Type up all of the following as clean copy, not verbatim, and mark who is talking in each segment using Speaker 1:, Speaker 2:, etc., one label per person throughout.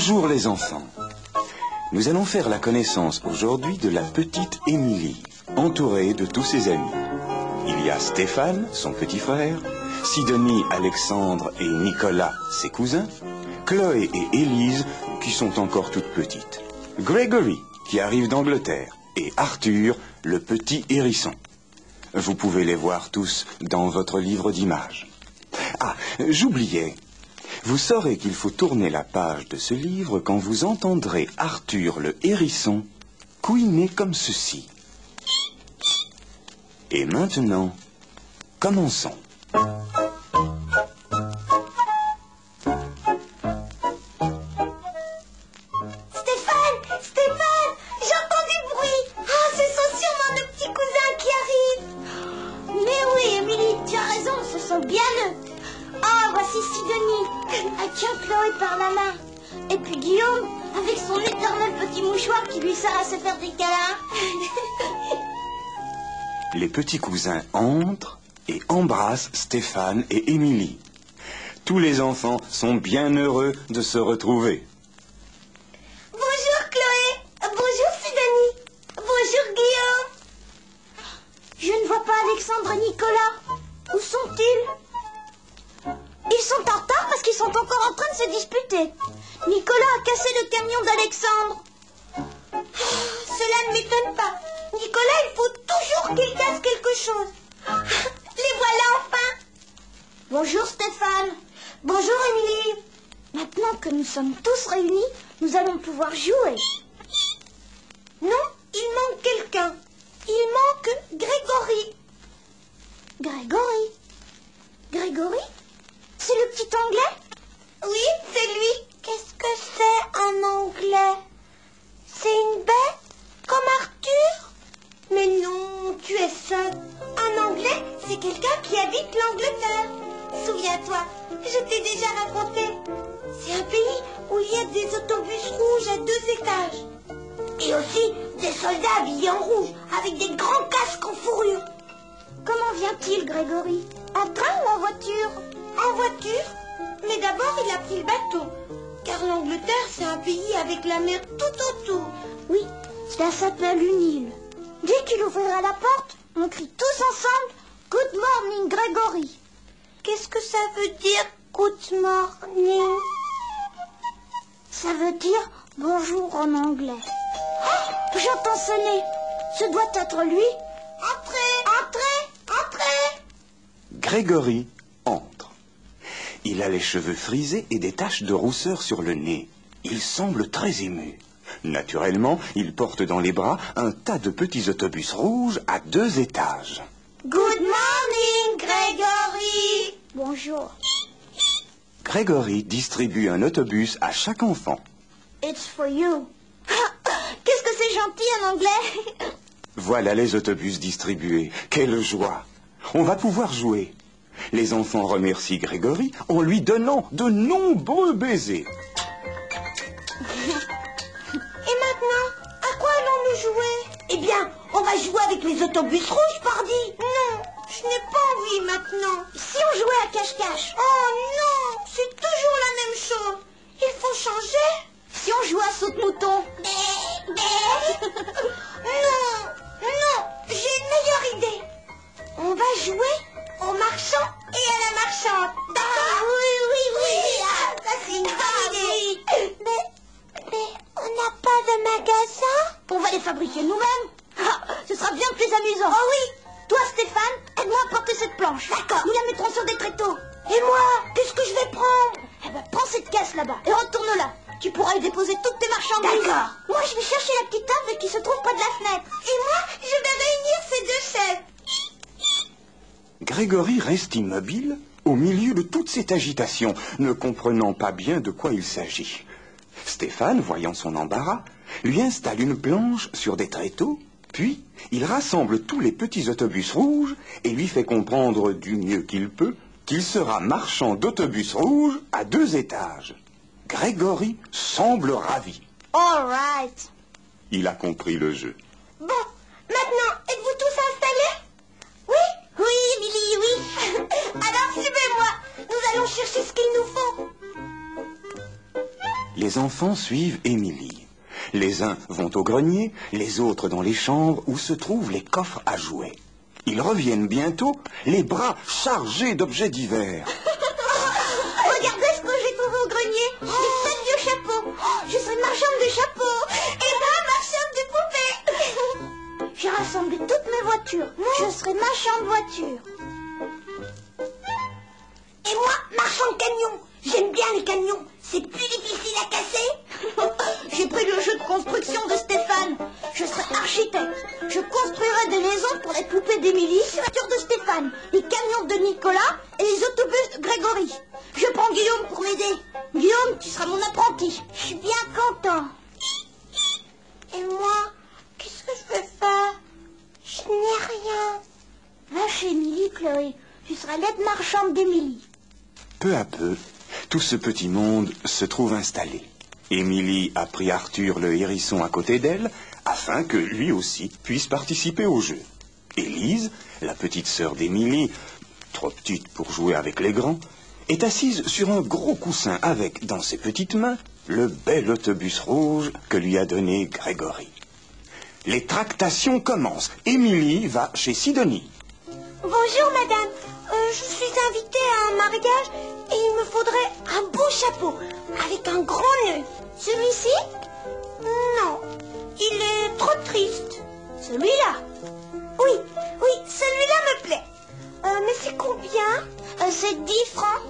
Speaker 1: Bonjour les enfants. Nous allons faire la connaissance aujourd'hui de la petite Émilie, entourée de tous ses amis. Il y a Stéphane, son petit frère, Sidonie, Alexandre et Nicolas, ses cousins, Chloé et Élise, qui sont encore toutes petites, Gregory, qui arrive d'Angleterre, et Arthur, le petit hérisson. Vous pouvez les voir tous dans votre livre d'images. Ah, j'oubliais. Vous saurez qu'il faut tourner la page de ce livre quand vous entendrez Arthur le hérisson couiner comme ceci. Et maintenant, commençons.
Speaker 2: Stéphane, j'entends du bruit. Ah, ce sont sûrement nos petits cousins qui arrivent. Mais oui, Émilie, tu as raison, ce sont bien eux. Ah, voici Sidonie. Elle tient Chloé par la main. Et puis Guillaume, avec son éternel petit mouchoir qui lui sert à se faire des câlins.
Speaker 1: Les petits cousins entrent et embrassent Stéphane et Émilie. Tous les enfants sont bien heureux de se retrouver.
Speaker 2: Bonjour Chloé. Bonjour Sidonie. Bonjour Guillaume. Je ne vois pas Alexandre et Nicolas. Où sont-ils? Ils sont en retard parce qu'ils sont encore en train de se disputer. Nicolas a cassé le camion d'Alexandre. Cela ne m'étonne pas. Nicolas, il faut toujours qu'il casse quelque chose. Les voilà enfin. Bonjour Stéphane. Bonjour Émilie. Maintenant que nous sommes tous réunis, nous allons pouvoir jouer. Non, il manque quelqu'un. Il manque Grégory. Grégory? C'est le petit anglais? Oui, c'est lui. Qu'est-ce que c'est un anglais? C'est une bête? Comme Arthur? Mais non, tu es seul. Un anglais, c'est quelqu'un qui habite l'Angleterre. Souviens-toi, je t'ai déjà raconté. C'est un pays où il y a des autobus rouges à 2 étages. Et aussi des soldats habillés en rouge, avec des grands casques en fourrure. Comment vient-il, Grégory? En train ou en voiture? En voiture? Mais d'abord, il a pris le bateau. Car l'Angleterre, c'est un pays avec la mer tout autour. Oui, ça s'appelle une île. Dès qu'il ouvrira la porte, on crie tous ensemble « Good morning, Grégory ». Qu'est-ce que ça veut dire « Good morning » ? Ça veut dire « bonjour » en anglais. Oh, j'entends sonner. Ce doit être lui. Entrez.
Speaker 1: Grégory entre. Il a les cheveux frisés et des taches de rousseur sur le nez. Il semble très ému. Naturellement, il porte dans les bras un tas de petits autobus rouges à 2 étages.
Speaker 2: Good morning, Grégory. Bonjour.
Speaker 1: Grégory distribue un autobus à chaque enfant.
Speaker 2: It's for you. Qu'est-ce que c'est gentil en anglais.
Speaker 1: Voilà les autobus distribués. Quelle joie! On va pouvoir jouer. Les enfants remercient Grégory en lui donnant de nombreux baisers.
Speaker 2: Et maintenant, à quoi allons-nous jouer? Eh bien, on va jouer avec les autobus rouges, pardi. Non, je n'ai pas envie maintenant. Si on jouait à cache-cache? Oh non, c'est toujours la même chose. Il faut changer. Si on jouait à saute-mouton? Non, j'ai une meilleure idée. On va jouer au marchand et à la marchande. D'accord? Oui. Ah, ça c'est une bonne idée. Mais on n'a pas de magasin. On va les fabriquer nous-mêmes. Ah, ce sera bien plus amusant. Oh oui. Toi Stéphane, aide-moi à porter cette planche. D'accord. Nous la mettrons sur des tréteaux. Et moi, qu'est-ce que je vais prendre? Eh ben, prends cette caisse là-bas et retourne-la. Tu pourras y déposer toutes tes marchandises. D'accord. Moi, je vais chercher la petite table qui se trouve près de la fenêtre. Et moi, je vais réunir ces 2 chaises.
Speaker 1: Grégory reste immobile au milieu de toute cette agitation, ne comprenant pas bien de quoi il s'agit. Stéphane, voyant son embarras, lui installe une planche sur des tréteaux, puis il rassemble tous les petits autobus rouges et lui fait comprendre du mieux qu'il peut qu'il sera marchand d'autobus rouges à 2 étages. Grégory semble ravi.
Speaker 2: All right.
Speaker 1: Il a compris le jeu.
Speaker 2: Bon, maintenant, êtes-vous tous installés? Oui, Émilie, oui. Alors, suivez-moi. Nous allons chercher ce qu'il nous faut.
Speaker 1: les enfants suivent Émilie. Les uns vont au grenier, les autres dans les chambres où se trouvent les coffres à jouets. Ils reviennent bientôt, les bras chargés d'objets divers.
Speaker 2: Regardez ce que j'ai trouvé au grenier. Des tas de vieux chapeaux. Je serai marchande de chapeaux. Et moi, marchande de poupées. J'ai rassemblé toutes mes voitures. Je serai marchande de voitures. Et moi, marchand de camions. J'aime bien les camions. C'est plus difficile à casser. J'ai pris le jeu de construction de Stéphane. Je serai architecte. Je construirai des maisons pour les poupées d'Émilie, les voitures de Stéphane, les camions de Nicolas et les autobus de Grégory. Je prends Guillaume pour m'aider. Guillaume, tu seras mon apprenti. Je suis bien content. Et moi, qu'est-ce que je vais faire? Je n'ai rien. Va chez Émilie, Chloé. Tu seras l'aide marchande d'Émilie.
Speaker 1: Peu à peu, tout ce petit monde se trouve installé. Émilie a pris Arthur le hérisson à côté d'elle, afin que lui aussi puisse participer au jeu. Élise, la petite sœur d'Émilie, trop petite pour jouer avec les grands, est assise sur un gros coussin avec, dans ses petites mains, le bel autobus rouge que lui a donné Grégory. Les tractations commencent. Émilie va chez Sidonie.
Speaker 2: Bonjour, madame. Je suis invitée à un mariage et il me faudrait un beau chapeau avec un grand nœud. Celui-ci? Non, il est trop triste. Celui-là? Oui, celui-là me plaît. Mais c'est combien? C'est 10 francs.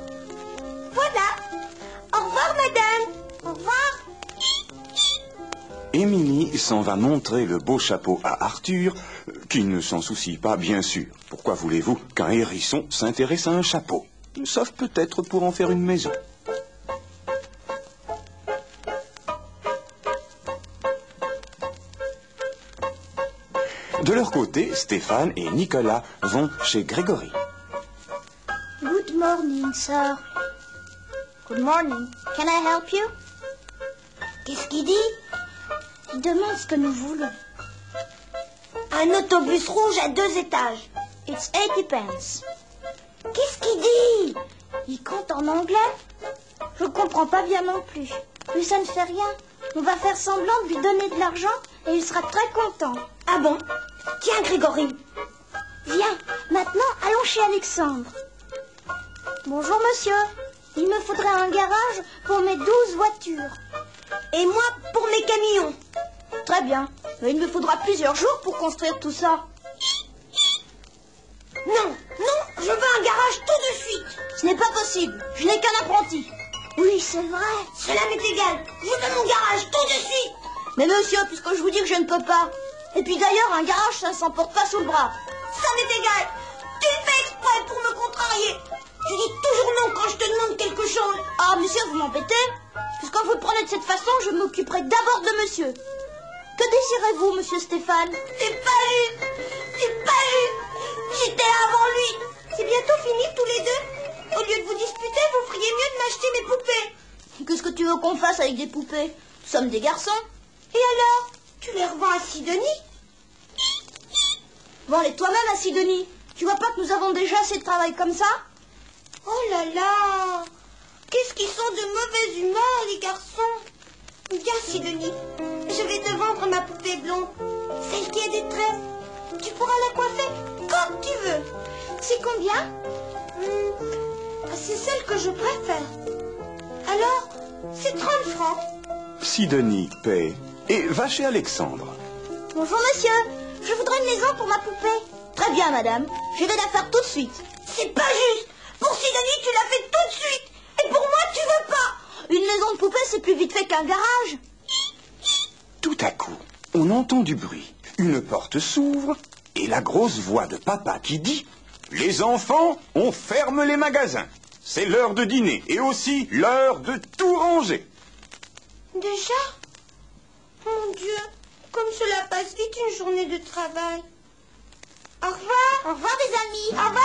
Speaker 2: Voilà. Au revoir, madame. Au revoir.
Speaker 1: Émilie s'en va montrer le beau chapeau à Arthur, qui ne s'en soucie pas, bien sûr. Pourquoi voulez-vous qu'un hérisson s'intéresse à un chapeau? Sauf peut-être pour en faire une maison. De leur côté, Stéphane et Nicolas vont chez Grégory.
Speaker 2: Good morning, sir. Good morning. Can I help you? Qu'est-ce qu'il dit? Il demande ce que nous voulons. Un autobus rouge à 2 étages. It's 80 pence. Qu'est-ce qu'il dit? Il compte en anglais? Je comprends pas bien non plus. Mais ça ne fait rien. On va faire semblant de lui donner de l'argent et il sera très content. Ah bon? Tiens, Grégory. Viens, maintenant allons chez Alexandre. Bonjour, monsieur. Il me faudrait un garage pour mes 12 voitures. Et moi, pour mes camions. Très bien. Mais il me faudra plusieurs jours pour construire tout ça. Non, je veux un garage tout de suite. Ce n'est pas possible. Je n'ai qu'un apprenti. Oui, c'est vrai. Cela m'est égal. Je veux mon garage tout de suite. Mais monsieur, puisque je vous dis que je ne peux pas. Et puis d'ailleurs, un garage, ça ne s'emporte pas sous le bras. Ça m'est égal. Tu le fais exprès pour me contrarier. Tu dis toujours non quand je te demande quelque chose. Ah, monsieur, vous m'embêtez. Puisque vous le prenez de cette façon, je m'occuperai d'abord de monsieur. Que désirez-vous, monsieur Stéphane? J'ai pas eu. J'étais là avant lui. C'est bientôt fini tous les deux. Au lieu de vous disputer, vous feriez mieux de m'acheter mes poupées. Qu'est-ce que tu veux qu'on fasse avec des poupées? Nous sommes des garçons. Et alors? Tu les revends à Sidonie? Vends-les toi-même à Sidonie. Tu vois pas que nous avons déjà assez de travail comme ça? Oh là là! Qu'est-ce qu'ils sont de mauvaise humeur, les garçons! Viens, Sidonie, je vais te vendre ma poupée blonde, celle qui a des tresses. Tu pourras la coiffer comme tu veux. C'est combien? C'est celle que je préfère. Alors, c'est 30 francs.
Speaker 1: Sidonie paie et va chez Alexandre.
Speaker 2: Bonjour, monsieur. Je voudrais une maison pour ma poupée. Très bien, madame. Je vais la faire tout de suite. C'est pas juste. Pour Sidonie, tu la fais tout de suite. Et pour moi, tu veux pas. Une maison de poupée, c'est plus vite fait qu'un garage.
Speaker 1: Tout à coup, on entend du bruit. Une porte s'ouvre et la grosse voix de papa qui dit « Les enfants, on ferme les magasins. C'est l'heure de dîner et aussi l'heure de tout ranger. »
Speaker 2: Déjà? Mon Dieu, comme cela passe vite une journée de travail. Au revoir. Au revoir, les amis. Au revoir.